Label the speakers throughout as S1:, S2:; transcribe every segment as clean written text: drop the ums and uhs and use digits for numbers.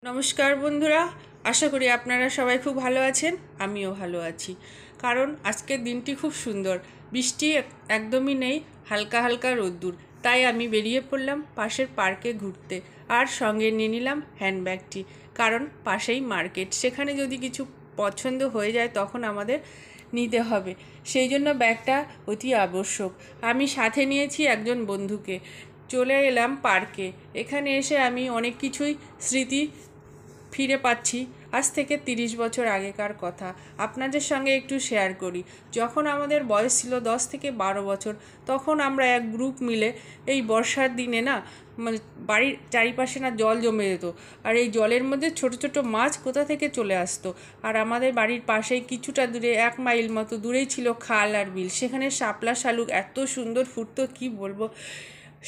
S1: নমস্কার বন্ধুরা, আশা করি আপনারা সবাই খুব ভালো আছেন। আমিও ভালো আছি, কারণ আজকের দিনটি খুব সুন্দর। বৃষ্টি একদমই নেই, হালকা হালকা রোদ্দুর। তাই আমি বেরিয়ে পড়লাম পাশের পার্কে ঘুরতে, আর সঙ্গে নিয়ে নিলাম হ্যান্ডব্যাগটি, কারণ পাশেই মার্কেট। সেখানে যদি কিছু পছন্দ হয়ে যায় তখন আমাদের নিতে হবে, সেই জন্য ব্যাগটা অতি আবশ্যক। আমি সাথে নিয়েছি একজন বন্ধুকে। চলে এলাম পার্কে। এখানে এসে আমি অনেক কিছুই স্মৃতি ফিরে পাচ্ছি। আজ থেকে 30 বছর আগেকার কথা আপনাদের সঙ্গে একটু শেয়ার করি। যখন আমাদের বয়স ছিল 10 থেকে 12 বছর, তখন আমরা এক গ্রুপ মিলে এই বর্ষার দিনে না, মানে বাড়ির চারিপাশে না জল জমে যেত, আর এই জলের মধ্যে ছোট ছোট মাছ কোথা থেকে চলে আসতো। আর আমাদের বাড়ির পাশেই কিছুটা দূরে 1 মাইল মতো দূরেই ছিল খাল আর বিল। সেখানে শাপলা শালুক এত সুন্দর ফুটতো, কি বলবো।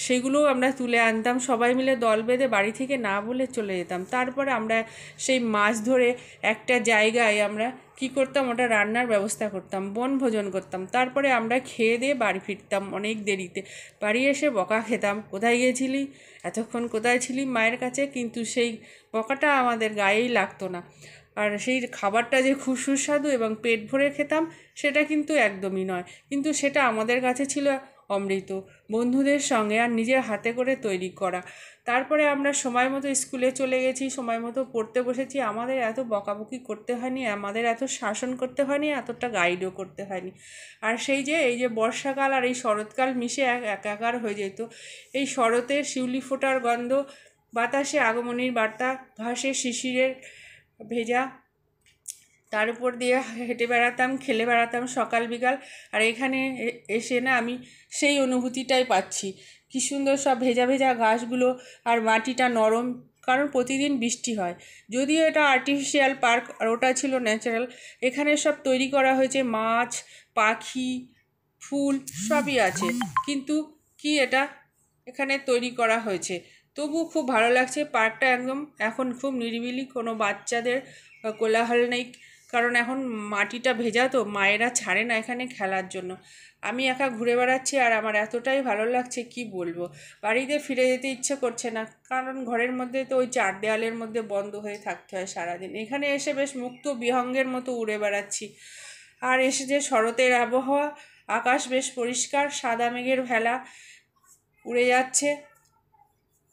S1: সেগুলোও আমরা তুলে আনতাম, সবাই মিলে দল বেঁধে বাড়ি থেকে না বলে চলে যেতাম। তারপরে আমরা সেই মাছ ধরে একটা জায়গায় আমরা কি করতাম, ওটা রান্নার ব্যবস্থা করতাম, বনভোজন করতাম। তারপরে আমরা খেয়ে দিয়ে বাড়ি ফিরতাম অনেক দেরিতে। বাড়ি এসে বকা খেতাম, কোথায় গিয়েছিলি, এতক্ষণ কোথায় ছিলি মায়ের কাছে। কিন্তু সেই বকাটা আমাদের গায়েই লাগতো না। আর সেই খাবারটা যে খুব সুস্বাদু এবং পেট ভরে খেতাম, সেটা কিন্তু একদমই নয়। কিন্তু সেটা আমাদের কাছে ছিল অমৃত, বন্ধুদের সঙ্গে আর নিজের হাতে করে তৈরি করা। তারপরে আমরা সময় মতো স্কুলে চলে গেছি, সময় মতো পড়তে বসেছি। আমাদের এত বকাবকি করতে হয়নি, আমাদের এত শাসন করতে হয়নি, এতটা গাইডও করতে হয়নি। আর এই যে বর্ষাকাল আর এই শরৎকাল মিশে একাকার হয়ে যেত। এই শরতের শিউলি ফোটার গন্ধ, বাতাসে আগমনীর বার্তা, ঘাসে শিশিরের ভেজা, তার উপর দিয়ে হেঁটে বেড়াতাম, খেলে বেড়াতাম সকাল বিকাল। আর এখানে এসে না আমি সেই অনুভূতিটাই পাচ্ছি। কী সুন্দর সব ভেজা ভেজা ঘাসগুলো, আর মাটিটা নরম, কারণ প্রতিদিন বৃষ্টি হয়। যদিও এটা আর্টিফিশিয়াল পার্ক, আর ওটা ছিল ন্যাচারাল। এখানে সব তৈরি করা হয়েছে, মাছ, পাখি, ফুল সবই আছে। কিন্তু কি এটা এখানে তৈরি করা হয়েছে, তবু খুব ভালো লাগছে। পার্কটা একদম এখন খুব নিরিবিলি, কোনো বাচ্চাদের কোলাহল নেই, কারণ এখন মাটিটা ভেজা তো, মায়েরা ছাড়ে না এখানে খেলার জন্য। আমি একা ঘুরে বেড়াচ্ছি, আর আমার এতটাই ভালো লাগছে কি বলবো। বাড়িতে ফিরে যেতে ইচ্ছে করছে না, কারণ ঘরের মধ্যে তো ওই 4 দেওয়ালের মধ্যে বন্ধ হয়ে থাকতে হয় সারাদিন। এখানে এসে বেশ মুক্ত বিহঙ্গের মতো উড়ে বেড়াচ্ছি। আর এসে যে শরতের আবহাওয়া, আকাশ বেশ পরিষ্কার, সাদা মেঘের ভেলা উড়ে যাচ্ছে,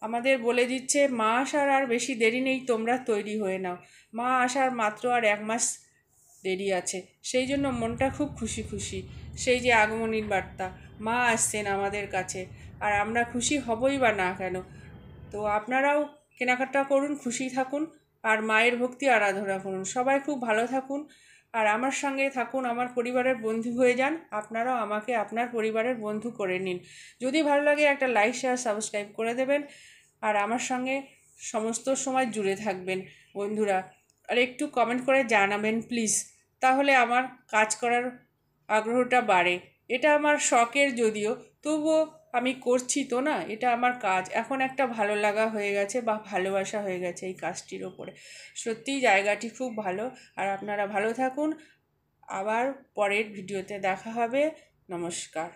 S1: আমাদের বলে দিচ্ছে মা আসার আর বেশি দেরি নেই, তোমরা তৈরি হয়ে নাও। মা আসার মাত্র আর 1 মাস দেরি আছে। সেই জন্য মনটা খুব খুশি খুশি। সেই যে আগমনীর বার্তা, মা আসছেন আমাদের কাছে, আর আমরা খুশি হবই বা না কেন। তো আপনারাও কেনাকাটা করুন, খুশি থাকুন, আর মায়ের ভক্তি আরাধনা করুন। সবাই খুব ভালো থাকুন, আর আমার সঙ্গে থাকুন, আমার পরিবারের বন্ধু হয়ে যান। আপনারাও আমাকে আপনার পরিবারের বন্ধু করে নিন। যদি ভালো লাগে একটা লাইক, শেয়ার, সাবস্ক্রাইব করে দেবেন, আর আমার সঙ্গে সমস্ত সময় জুড়ে থাকবেন বন্ধুরা। আর একটু কমেন্ট করে জানাবেন প্লিজ, তাহলে আমার কাজ করার আগ্রহটা বাড়ে। এটা আমার শখের যদিও, তবুও আমি করছি তো না, এটা আমার কাজ। এখন একটা ভালো লাগা হয়ে গেছে বা ভালোবাসা হয়ে গেছে এই কাজটির ওপরে। সত্যিই জায়গাটি খুব ভালো। আর আপনারা ভালো থাকুন, আবার পরের ভিডিওতে দেখা হবে। নমস্কার।